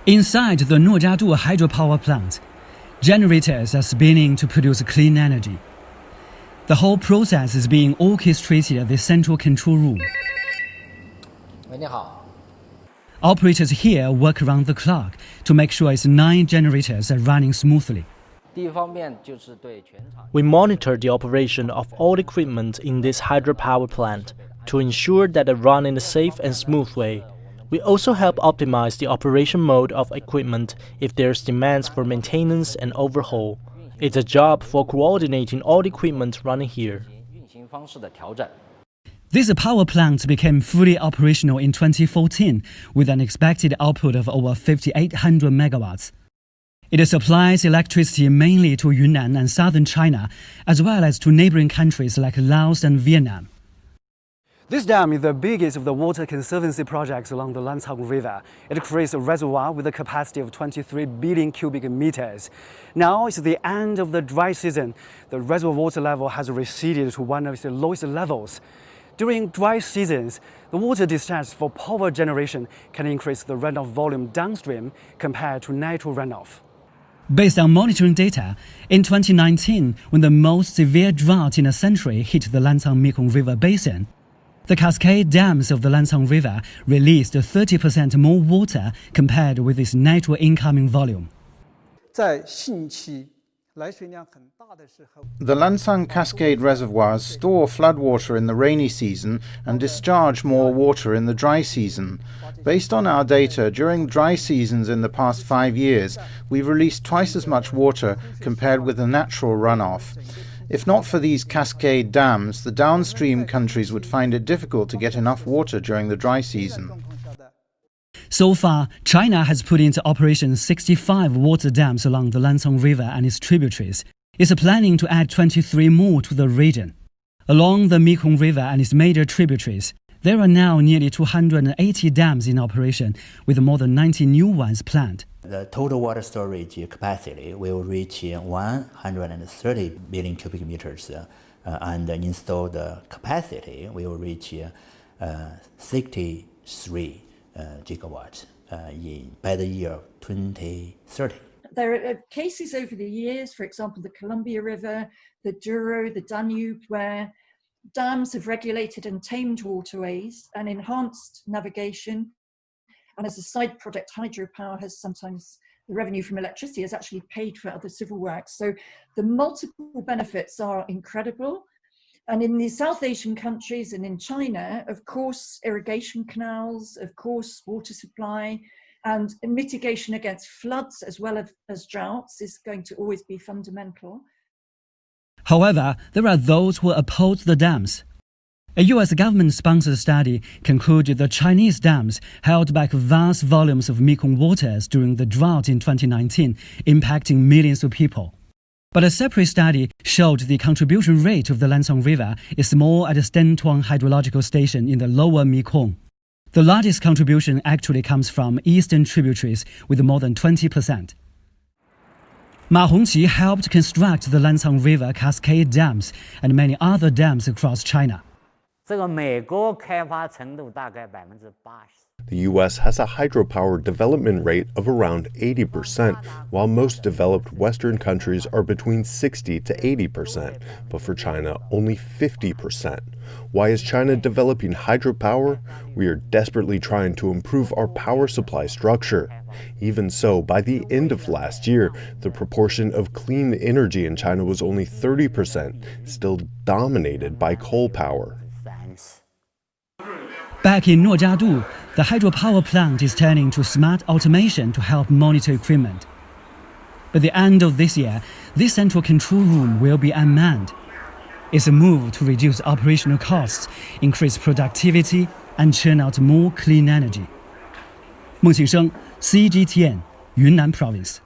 Inside the Nujiadu hydropower plant, generators are spinning to produce clean energy. The whole process is being orchestrated at the central control room. Operators here work around the clock to make sure its 9 generators are running smoothly. We monitor the operation of all equipment in this hydropower plant to ensure that they run in a safe and smooth way. We also help optimize the operation mode of equipment if there's demands for maintenance and overhaul. It's a job for coordinating all equipment running here. This power plant became fully operational in 2014 with an expected output of over 5,800 megawatts. It supplies electricity mainly to Yunnan and southern China, as well as to neighboring countries like Laos and Vietnam. This dam is the biggest of the water conservancy projects along the Lancang River. It creates a reservoir with a capacity of 23 billion cubic meters. Now it's the end of the dry season. The reservoir water level has receded to one of its lowest levels. During dry seasons, the water discharge for power generation can increase the runoff volume downstream compared to natural runoff. Based on monitoring data, in 2019, when the most severe drought in a century hit the Lancang-Mekong River basin, the cascade dams of the Lancang River released 30% more water compared with its natural incoming volume. The Lancang Cascade reservoirs store floodwater in the rainy season and discharge more water in the dry season. Based on our data, during dry seasons in the past 5 years, we've released twice as much water compared with the natural runoff. If not for these cascade dams, the downstream countries would find it difficult to get enough water during the dry season. So far, China has put into operation 65 water dams along the Lancang River and its tributaries. It's planning to add 23 more to the region. Along the Mekong River and its major tributaries, there are now nearly 280 dams in operation, with more than 90 new ones planned. The total water storage capacity will reach 130 billion cubic meters, and the installed capacity will reach 63 gigawatts by the year 2030. There are cases over the years, for example, the Columbia River, the Douro, the Danube, where dams have regulated and tamed waterways and enhanced navigation. And as a side project, hydropower has sometimes, the revenue from electricity has actually paid for other civil works. So the multiple benefits are incredible. And in the South Asian countries and in China, of course, irrigation canals, of course, water supply and mitigation against floods as well as droughts is going to always be fundamental. However, there are those who oppose the dams. A U.S. government-sponsored study concluded the Chinese dams held back vast volumes of Mekong waters during the drought in 2019, impacting millions of people. But a separate study showed the contribution rate of the Lancang River is small at the Stentuang hydrological station in the lower Mekong. The largest contribution actually comes from eastern tributaries with more than 20%. Ma Hongqi helped construct the Lancang River cascade dams and many other dams across China. The U.S. has a hydropower development rate of around 80%, while most developed Western countries are between 60 to 80%, but for China, only 50%. Why is China developing hydropower? We are desperately trying to improve our power supply structure. Even so, by the end of last year, the proportion of clean energy in China was only 30%, still dominated by coal power. Back in Nujiadu, the hydropower plant is turning to smart automation to help monitor equipment. By the end of this year, this central control room will be unmanned. It's a move to reduce operational costs, increase productivity, and churn out more clean energy. 孟庆生 CGTN, Yunnan Province.